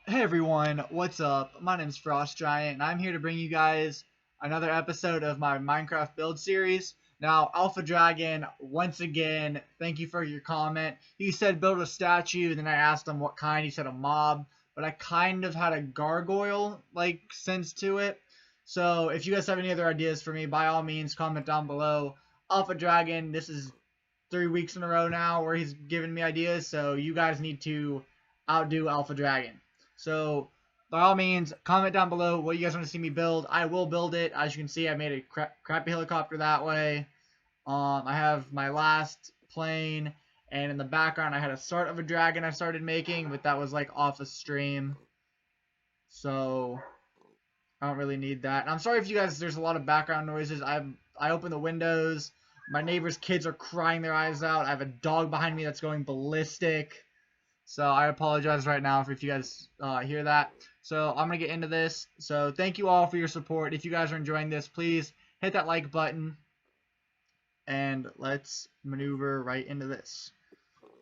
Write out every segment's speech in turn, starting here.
Hey everyone, what's up? My name's Frost Giant, and I'm here to bring you guys another episode of my Minecraft build series. Now, Alpha Dragon, once again, thank you for your comment. He said build a statue, then I asked him what kind. He said a mob, but I kind of had a gargoyle like sense to it. So if you guys have any other ideas for me, by all means, comment down below. Alpha Dragon, this is 3 weeks in a row now where he's giving me ideas, so you guys need to outdo Alpha Dragon. So, by all means, comment down below what you guys want to see me build. I will build it. As you can see, I made a crappy helicopter that way. I have my last plane, and in the background, I had a start of a dragon I started making, but that was like off a stream. So, I don't really need that. And I'm sorry if you guys, there's a lot of background noises. I open the windows. My neighbor's kids are crying their eyes out. I have a dog behind me that's going ballistic. So I apologize right now if you guys hear that. So I'm going to get into this. So thank you all for your support. If you guys are enjoying this, please hit that like button. And let's maneuver right into this.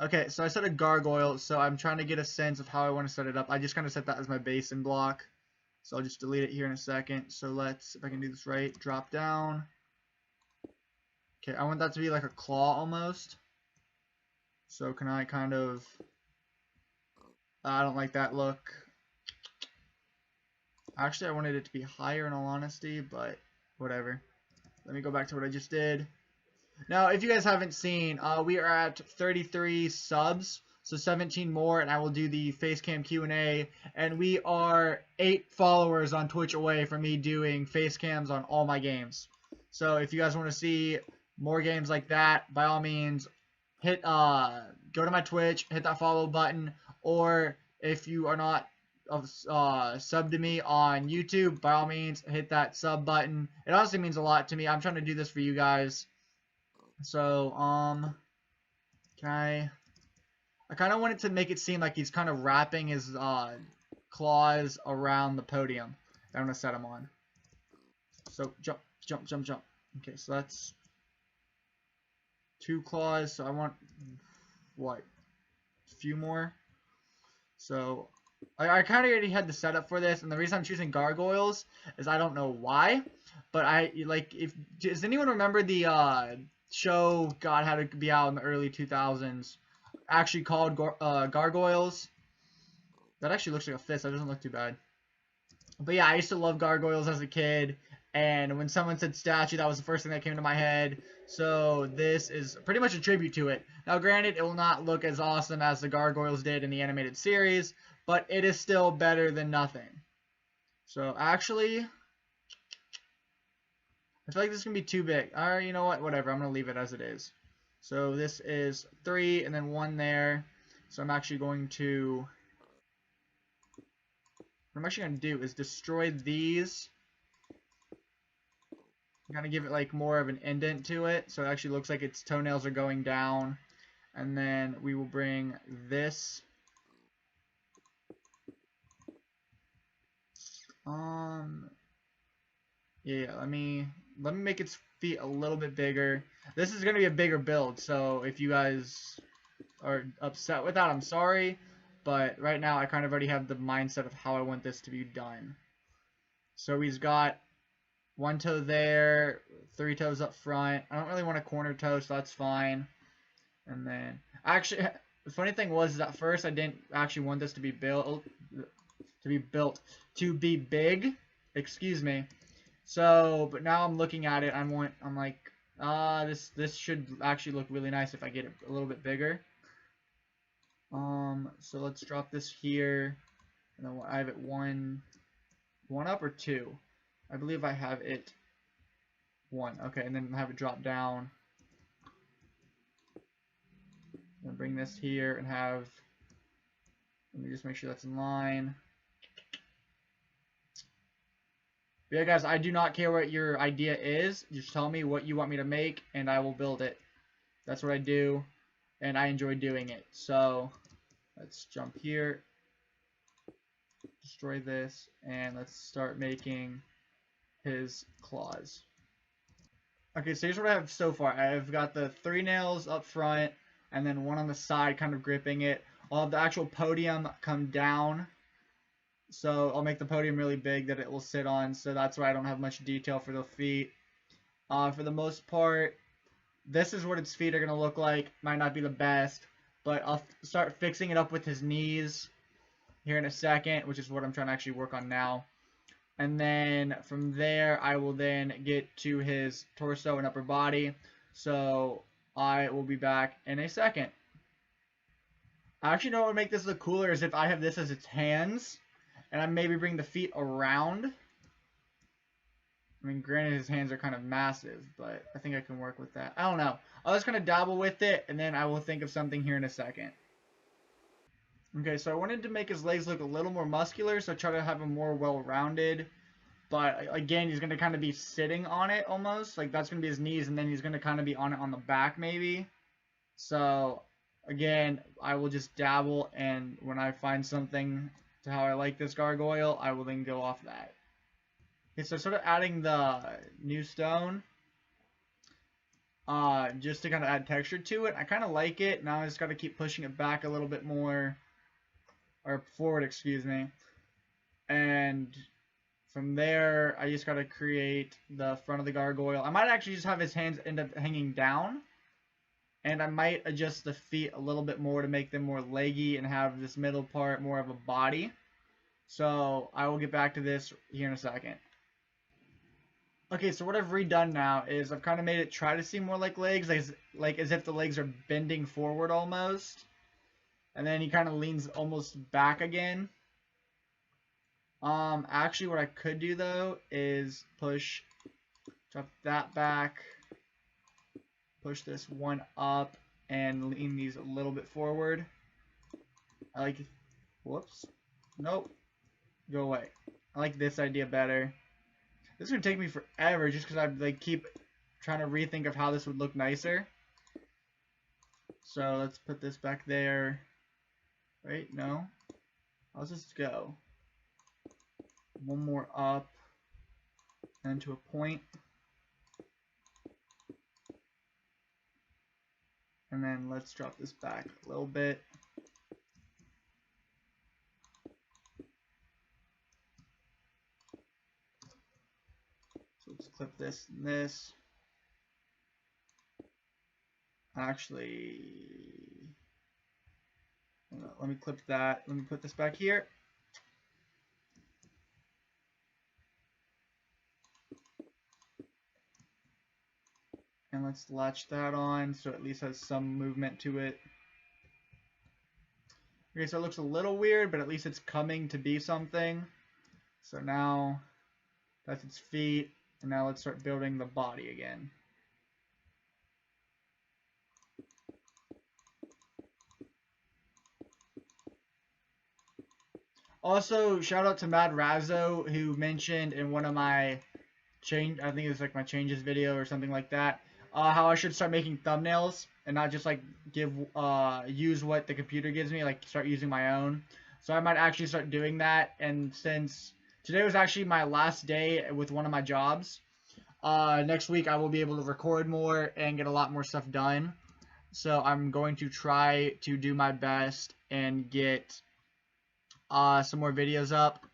Okay, so I set a gargoyle. So I'm trying to get a sense of how I want to set it up. I just kind of set that as my basin block. So I'll just delete it here in a second. So let's, if I can do this right, drop down. Okay, I want that to be like a claw almost. So can I kind of... I don't like that look. Actually, I wanted it to be higher in all honesty, but whatever. Let me go back to what I just did. Now, if you guys haven't seen, we are at 33 subs, so 17 more, and I will do the Facecam Q&A. And we are 8 followers on Twitch away from me doing Facecams on all my games. So if you guys want to see more games like that, by all means, hit go to my Twitch, hit that follow button. Or if you are not sub to me on YouTube, by all means, hit that sub button. It honestly means a lot to me. I'm trying to do this for you guys. So, I kind of wanted to make it seem like he's kind of wrapping his claws around the podium that I'm going to set him on. So, jump, jump, jump, jump. Okay, so that's 2 claws. So I want, what, a few more? So, I kind of already had the setup for this, and the reason I'm choosing gargoyles is I don't know why, but does anyone remember the show God had to be out in the early 2000s, actually called Gargoyles? That actually looks like a fist. That doesn't look too bad. But yeah, I used to love gargoyles as a kid, and when someone said statue, that was the first thing that came to my head. So this is pretty much a tribute to it. Now granted, it will not look as awesome as the gargoyles did in the animated series, but it is still better than nothing. So actually, I feel like this is going to be too big. Alright, you know what? Whatever. I'm going to leave it as it is. So this is 3 and then 1 there. So I'm actually going to... What I'm actually going to do is destroy these. Kind of give it like more of an indent to it, so it actually looks like its toenails are going down. And then we will bring this. Yeah, let me make its feet a little bit bigger. This is gonna be a bigger build, so if you guys are upset with that, I'm sorry. But right now, I kind of already have the mindset of how I want this to be done. So he's got 1 toe there, 3 toes up front. I don't really want a corner toe, so that's fine. And then, actually, the funny thing was that first I didn't actually want this to be built, to be big. Excuse me. So, but now I'm looking at it, I'm like, this should actually look really nice if I get it a little bit bigger. So let's drop this here, and then I have it one up or 2. I believe I have it 1. Okay, and then have it drop down. And bring this here and have, let me just make sure that's in line. But yeah, guys, I do not care what your idea is. Just tell me what you want me to make, and I will build it. That's what I do, and I enjoy doing it. So, let's jump here. Destroy this, and let's start making his claws. Okay, so here's what I have so far. I've got the 3 nails up front, and then 1 on the side kind of gripping it. I'll have the actual podium come down, So I'll make the podium really big that it will sit on. So that's why I don't have much detail for the feet. For the most part, this is what its feet are going to look like. Might not be the best, but I'll start fixing it up with his knees here in a second, which is what I'm trying to actually work on now. And then from there, I will then get to his torso and upper body. So I will be back in a second. I actually know what would make this look cooler is if I have this as its hands, and I maybe bring the feet around. I mean, granted, his hands are kind of massive, but I think I can work with that. I don't know. I'll just kind of dabble with it, and then I will think of something here in a second. Okay, so I wanted to make his legs look a little more muscular, so I try to have him more well-rounded. But again, he's going to kind of be sitting on it almost. Like, that's going to be his knees, and then he's going to kind of be on it on the back maybe. So, again, I will just dabble, and when I find something to how I like this gargoyle, I will then go off that. Okay, so sort of adding the new stone, just to kind of add texture to it. I kind of like it. Now I just got to keep pushing it back a little bit more, or forward, excuse me. And from there, I just got to create the front of the gargoyle. I might actually just have his hands end up hanging down. And I might adjust the feet a little bit more to make them more leggy and have this middle part more of a body. So I will get back to this here in a second. Okay, so what I've redone now is I've kind of made it try to seem more like legs, like as if the legs are bending forward almost. And then he kind of leans almost back again. Actually what I could do though is drop that back, push this one up, and lean these a little bit forward. Whoops. Nope. Go away. I like this idea better. This is going to take me forever just because I keep trying to rethink of how this would look nicer. So let's put this back there. Wait, no. How's this go? One more up and to a point. And then let's drop this back a little bit. Let's clip this and this. Actually, let me clip that. Let me put this back here. And let's latch that on so it at least has some movement to it. Okay, so it looks a little weird, but at least it's coming to be something. So now that's its feet. And now let's start building the body again. Also, shout out to Mad Razzo, who mentioned in one of my I think it was like my changes video or something like that, how I should start making thumbnails and not just like use what the computer gives me, like start using my own. So I might actually start doing that. And since today was actually my last day with one of my jobs, next week I will be able to record more and get a lot more stuff done. So I'm going to try to do my best and get some more videos up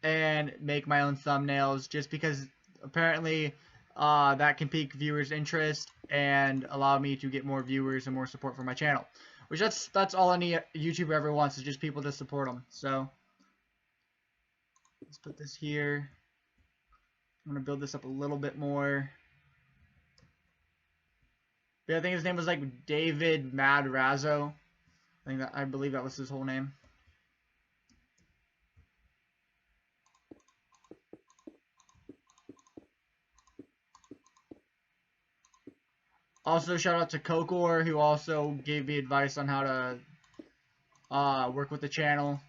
and make my own thumbnails, just because apparently that can pique viewers' interest and allow me to get more viewers and more support for my channel. Which that's all any YouTuber ever wants, is just people to support them. So let's put this here. I'm gonna build this up a little bit more. But I think his name was like David Mad Razzo. I believe that was his whole name. Also, shout out to Kokor, who also gave me advice on how to work with the channel.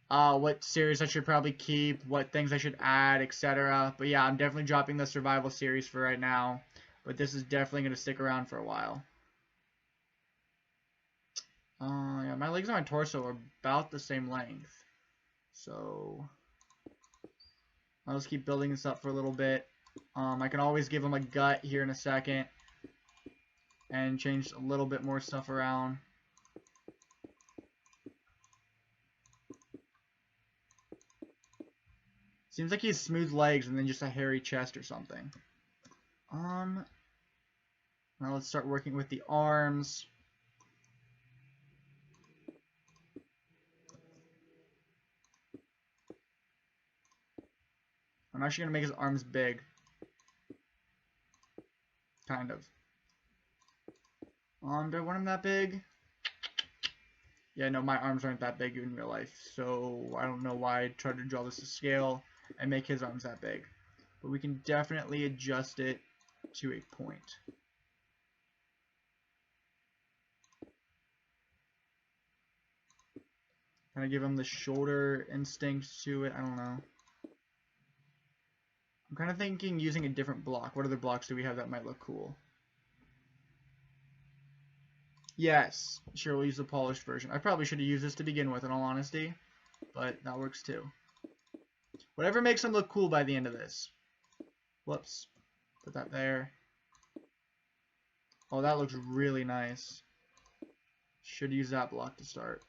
What series I should probably keep, what things I should add, etc. But yeah, I'm definitely dropping the survival series for right now. But this is definitely going to stick around for a while. Yeah, my legs and my torso are about the same length. So I'll just keep building this up for a little bit. I can always give them a gut here in a second and change a little bit more stuff around. Seems like he has smooth legs and then just a hairy chest or something. Now let's start working with the arms. I'm actually going to make his arms big. Kind of. Do I want him that big? Yeah, no, my arms aren't that big in real life, so I don't know why I tried to draw this to scale and make his arms that big. But we can definitely adjust it to a point. Kind of give him the shoulder instinct to it, I don't know. I'm kind of thinking using a different block. What other blocks do we have that might look cool? Yes, sure, we'll use the polished version. I probably should have used this to begin with, in all honesty, but that works too. Whatever makes them look cool by the end of this. Whoops. Put that there. Oh, that looks really nice. Should use that block to start.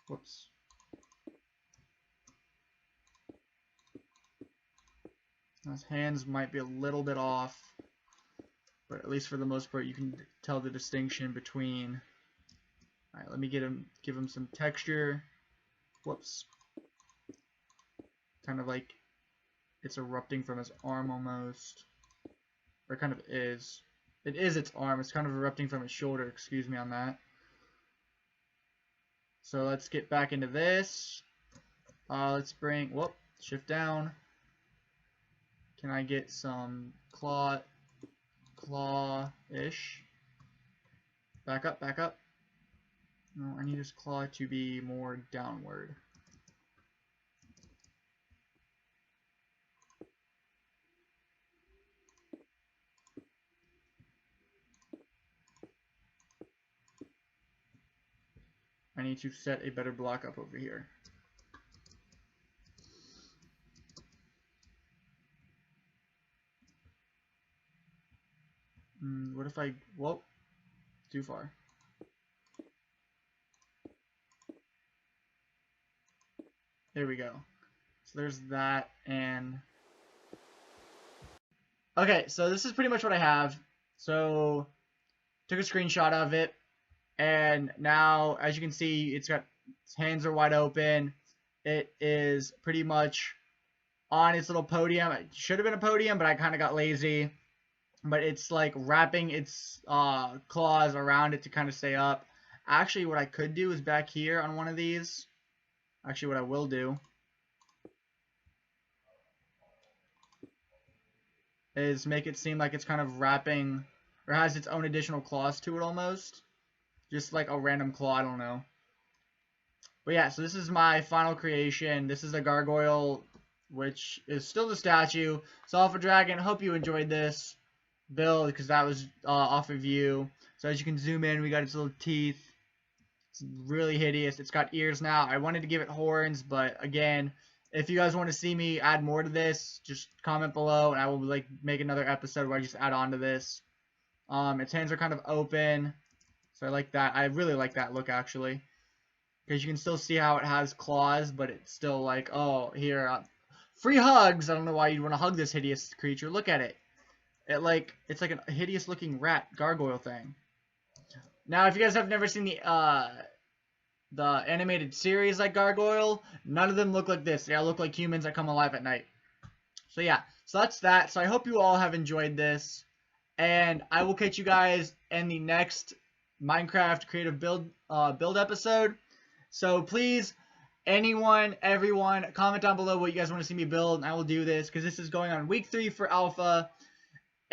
Whoops. His hands might be a little bit off, but at least for the most part you can tell the distinction between. Alright, let me give him some texture. Whoops. Kind of like it's erupting from his arm almost. Or it kind of is. It is its arm. It's kind of erupting from his shoulder. Excuse me on that. So let's get back into this. Let's bring, whoop, shift down. Can I get some claw-ish? Back up, back up. No, I need his claw to be more downward. I need to set a better block up over here. What if I, whoa, too far. There we go. So there's that, and okay, so this is pretty much what I have. So took a screenshot of it, and now as you can see, its hands are wide open. It is pretty much on its little podium. It should have been a podium, but I kind of got lazy. But it's like wrapping its claws around it to kind of stay up. Actually, what I could do is back here on one of these. Actually, what I will do is make it seem like it's kind of wrapping, or has its own additional claws to it almost. Just like a random claw, I don't know. But yeah, so this is my final creation. This is a gargoyle, which is still the statue. So Alpha Dragon, hope you enjoyed this build, because that was off of view. So as you can zoom in, we got its little teeth. It's really hideous. It's got ears now. I wanted to give it horns, but again, if you guys want to see me add more to this, just comment below, and I will like make another episode where I just add on to this. Its hands are kind of open, so I like that. I really like that look, actually, because you can still see how it has claws, but it's still like, oh, here, free hugs. I don't know why you'd want to hug this hideous creature. Look at it. It's like a hideous looking rat gargoyle thing. Now, if you guys have never seen the animated series like Gargoyle, none of them look like this. They all look like humans that come alive at night. So yeah, so that's that. So I hope you all have enjoyed this, and I will catch you guys in the next Minecraft creative build episode. So please, anyone, everyone, comment down below what you guys want to see me build, and I will do this, because this is going on week 3 for Alpha.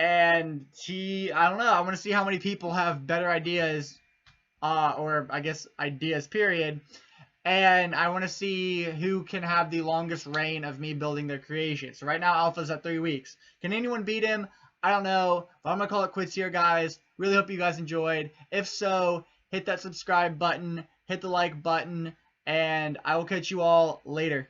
And I don't know, I want to see how many people have better ideas, or I guess ideas, period. And I want to see who can have the longest reign of me building their creation. So right now, Alpha's at 3 weeks. Can anyone beat him? I don't know, but I'm going to call it quits here, guys. Really hope you guys enjoyed. If so, hit that subscribe button, hit the like button, and I will catch you all later.